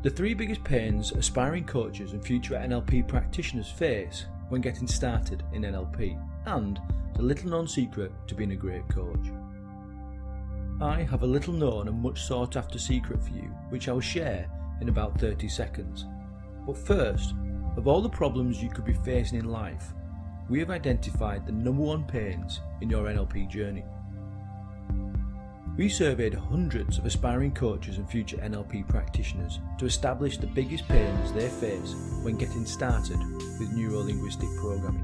The three biggest pains aspiring coaches and future NLP practitioners face when getting started in NLP, and the little known secret to being a great coach. I have a little known and much sought after secret for you, which I will share in about 30 seconds. But first, of all the problems you could be facing in life, we have identified the number one pains in your NLP journey. We surveyed hundreds of aspiring coaches and future NLP practitioners to establish the biggest pains they face when getting started with Neuro Linguistic programming.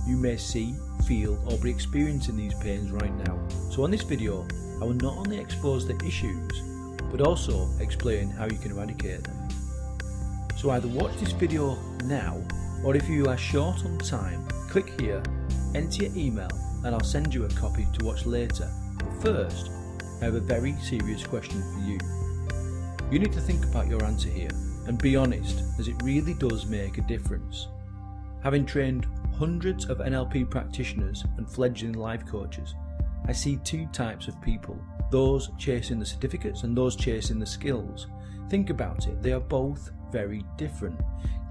You may see, feel or be experiencing these pains right now, so on this video I will not only expose the issues but also explain how you can eradicate them. So either watch this video now, or if you are short on time, click here, enter your email and I'll send you a copy to watch later. But first, I have a very serious question for you. You need to think about your answer here and be honest, as it really does make a difference. Having trained hundreds of NLP practitioners and fledgling life coaches, I see two types of people, those chasing the certificates and those chasing the skills. Think about it, they are both very different.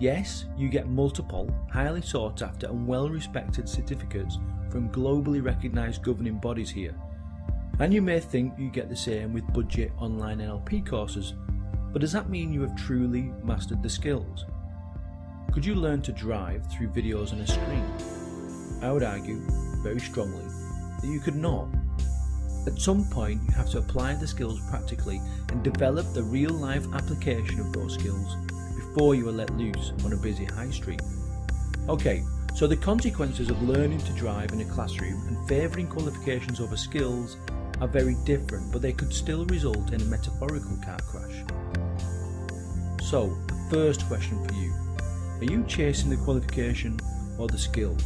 Yes, you get multiple, highly sought after and well respected certificates from globally recognised governing bodies here. And you may think you get the same with budget online NLP courses, but does that mean you have truly mastered the skills? Could you learn to drive through videos on a screen? I would argue, very strongly, that you could not. At some point you have to apply the skills practically and develop the real life application of those skills before you are let loose on a busy high street. Okay, so the consequences of learning to drive in a classroom and favouring qualifications over skills are very different, but they could still result in a metaphorical car crash. So, the first question for you, are you chasing the qualification or the skills?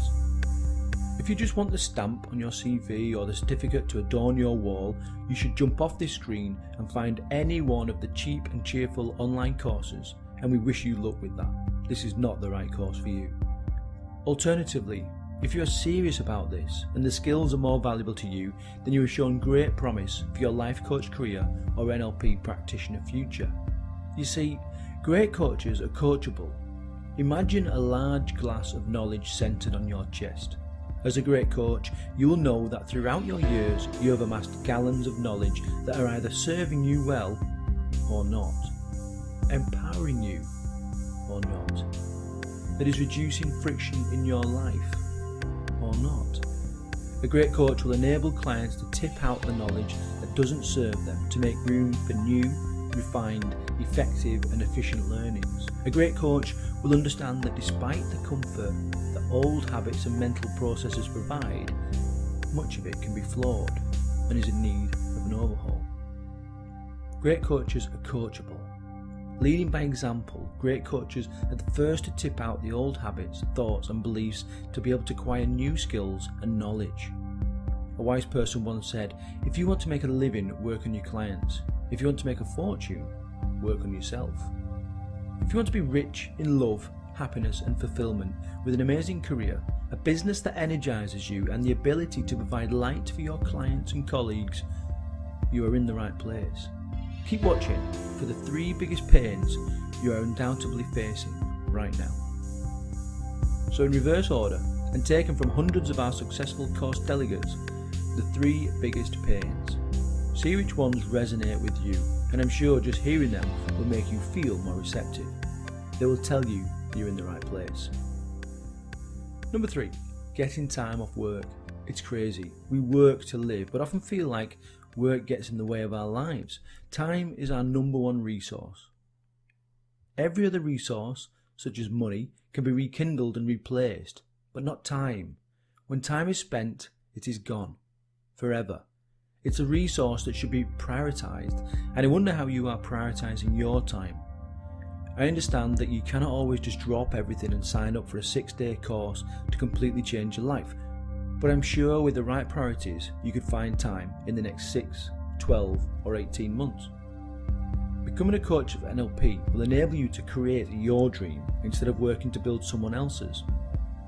If you just want the stamp on your CV or the certificate to adorn your wall, you should jump off this screen and find any one of the cheap and cheerful online courses, and we wish you luck with that. This is not the right course for you. Alternatively, if you are serious about this and the skills are more valuable to you, then you have shown great promise for your life coach career or NLP practitioner future. You see, great coaches are coachable. Imagine a large glass of knowledge centered on your chest. As a great coach, you will know that throughout your years you have amassed gallons of knowledge that are either serving you well or not, empowering you or not, that is reducing friction in your life or not. A great coach will enable clients to tip out the knowledge that doesn't serve them to make room for new, refined, effective and efficient learnings. A great coach will understand that despite the comfort that old habits and mental processes provide, much of it can be flawed and is in need of an overhaul. Great coaches are coachable. Leading by example, great coaches are the first to tip out the old habits, thoughts and beliefs to be able to acquire new skills and knowledge. A wise person once said, if you want to make a living, work on your clients. If you want to make a fortune, work on yourself. If you want to be rich in love, happiness and fulfillment with an amazing career, a business that energizes you and the ability to provide light for your clients and colleagues, you are in the right place. Keep watching for the three biggest pains you are undoubtedly facing right now. So in reverse order, and taken from hundreds of our successful course delegates, the three biggest pains. See which ones resonate with you, and I'm sure just hearing them will make you feel more receptive. They will tell you you're in the right place. Number 3, getting time off work. It's crazy. We work to live, but often feel like work gets in the way of our lives. Time is our number one resource. Every other resource, such as money, can be rekindled and replaced, but not time. When time is spent, it is gone. Forever. It's a resource that should be prioritised, and I wonder how you are prioritising your time. I understand that you cannot always just drop everything and sign up for a 6-day course to completely change your life, but I'm sure with the right priorities you could find time in the next 6, 12 or 18 months. Becoming a coach of NLP will enable you to create your dream instead of working to build someone else's.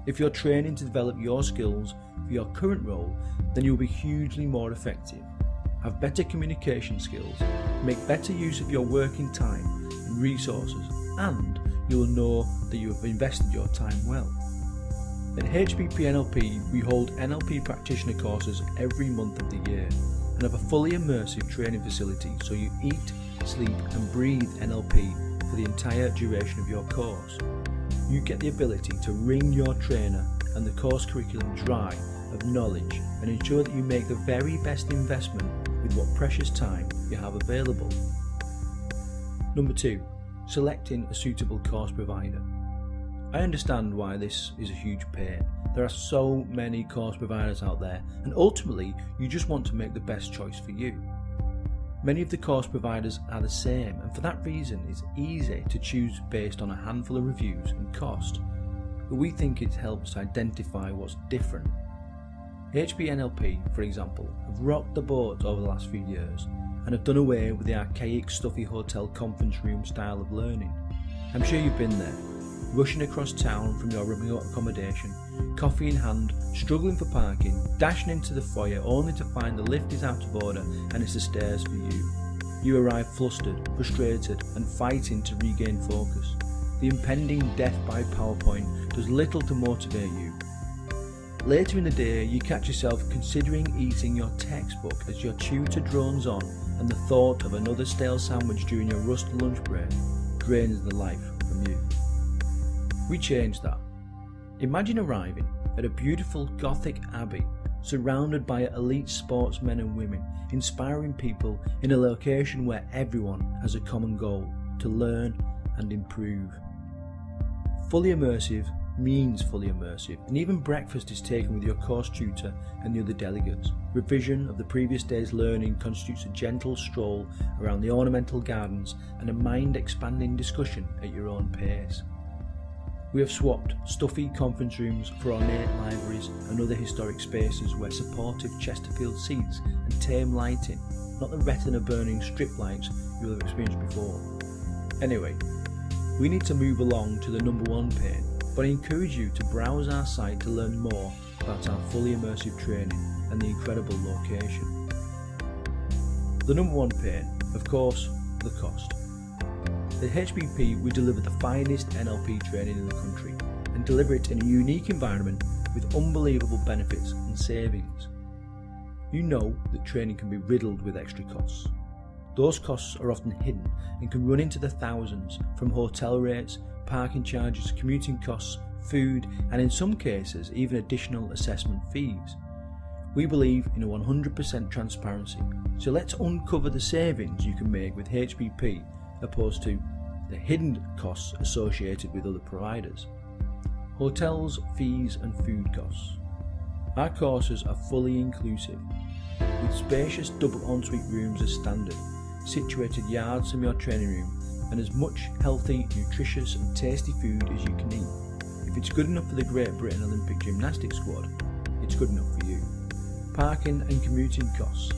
If you're training to develop your skills for your current role, then you'll be hugely more effective. have better communication skills, make better use of your working time and resources, and you will know that you have invested your time well. At HBP NLP, we hold NLP practitioner courses every month of the year and have a fully immersive training facility, so you eat, sleep and breathe NLP for the entire duration of your course. You get the ability to wring your trainer and the course curriculum dry of knowledge and ensure that you make the very best investment with what precious time you have available. Number 2. Selecting a suitable course provider. I understand why this is a huge pain. There are so many course providers out there, and ultimately you just want to make the best choice for you. Many of the course providers are the same, and for that reason it's easy to choose based on a handful of reviews and cost, but we think it helps identify what's different. HB NLP, for example, have rocked the boat over the last few years and have done away with the archaic, stuffy hotel conference room style of learning. I'm sure you've been there, rushing across town from your remote accommodation, coffee in hand, struggling for parking, dashing into the foyer only to find the lift is out of order and it's the stairs for you. You arrive flustered, frustrated and fighting to regain focus. The impending death by PowerPoint does little to motivate you. Later in the day, you catch yourself considering eating your textbook as your tutor drones on, and the thought of another stale sandwich during your rushed lunch break drains the life from you. We changed that. Imagine arriving at a beautiful Gothic abbey surrounded by elite sportsmen and women, inspiring people in a location where everyone has a common goal: to learn and improve. Fully immersive means fully immersive, and even breakfast is taken with your course tutor and the other delegates. Revision of the previous day's learning constitutes a gentle stroll around the ornamental gardens and a mind-expanding discussion at your own pace. We have swapped stuffy conference rooms for ornate libraries and other historic spaces where supportive Chesterfield seats and tame lighting, not the retina-burning strip lights you will have experienced before. Anyway, we need to move along to the number 1 pain, but I encourage you to browse our site to learn more about our fully immersive training and the incredible location. The number 1 pain, of course, the cost. At HBP, we deliver the finest NLP training in the country and deliver it in a unique environment with unbelievable benefits and savings. You know that training can be riddled with extra costs. Those costs are often hidden and can run into the thousands, from hotel rates, parking charges, commuting costs, food, and in some cases even additional assessment fees. We believe in a 100% transparency, so let's uncover the savings you can make with HBP opposed to the hidden costs associated with other providers. Hotels, fees and food costs. Our courses are fully inclusive, with spacious double ensuite rooms as standard, situated yards from your training room, and as much healthy, nutritious and tasty food as you can eat. If it's good enough for the Great Britain Olympic Gymnastics squad, it's good enough for you. Parking and commuting costs.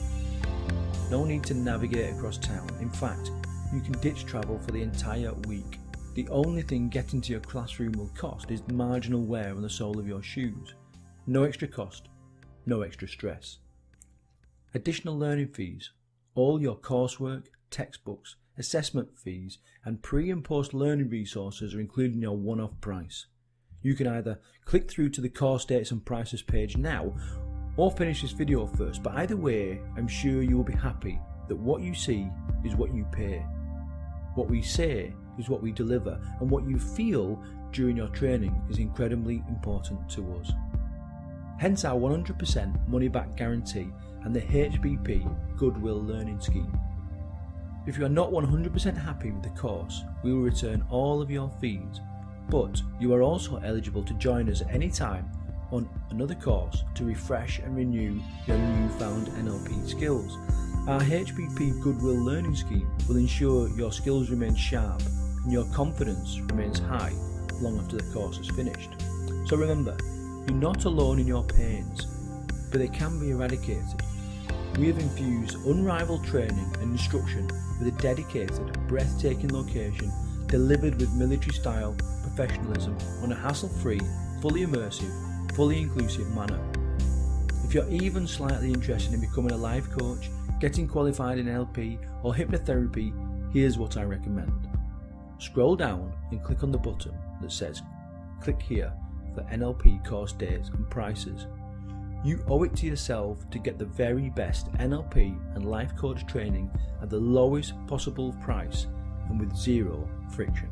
No need to navigate across town. In fact, you can ditch travel for the entire week. The only thing getting to your classroom will cost is marginal wear on the sole of your shoes. No extra cost, no extra stress. Additional learning fees. All your coursework, textbooks, assessment fees and pre and post learning resources are included in your one-off price. You can either click through to the course dates and prices page now or finish this video first, but either way I'm sure you will be happy that what you see is what you pay. What we say is what we deliver, and what you feel during your training is incredibly important to us. Hence our 100% money back guarantee and the HBP Goodwill Learning Scheme. If you are not 100% happy with the course, we will return all of your fees, but you are also eligible to join us at any time on another course to refresh and renew your newfound NLP skills. Our HBP Goodwill Learning Scheme will ensure your skills remain sharp and your confidence remains high long after the course is finished. So remember, you're not alone in your pains, but they can be eradicated. We have infused unrivaled training and instruction with a dedicated, breathtaking location delivered with military-style professionalism on a hassle-free, fully immersive, fully inclusive manner. If you're even slightly interested in becoming a life coach, getting qualified in NLP or hypnotherapy, here's what I recommend. Scroll down and click on the button that says click here for NLP course dates and prices. You owe it to yourself to get the very best NLP and life coach training at the lowest possible price and with zero friction.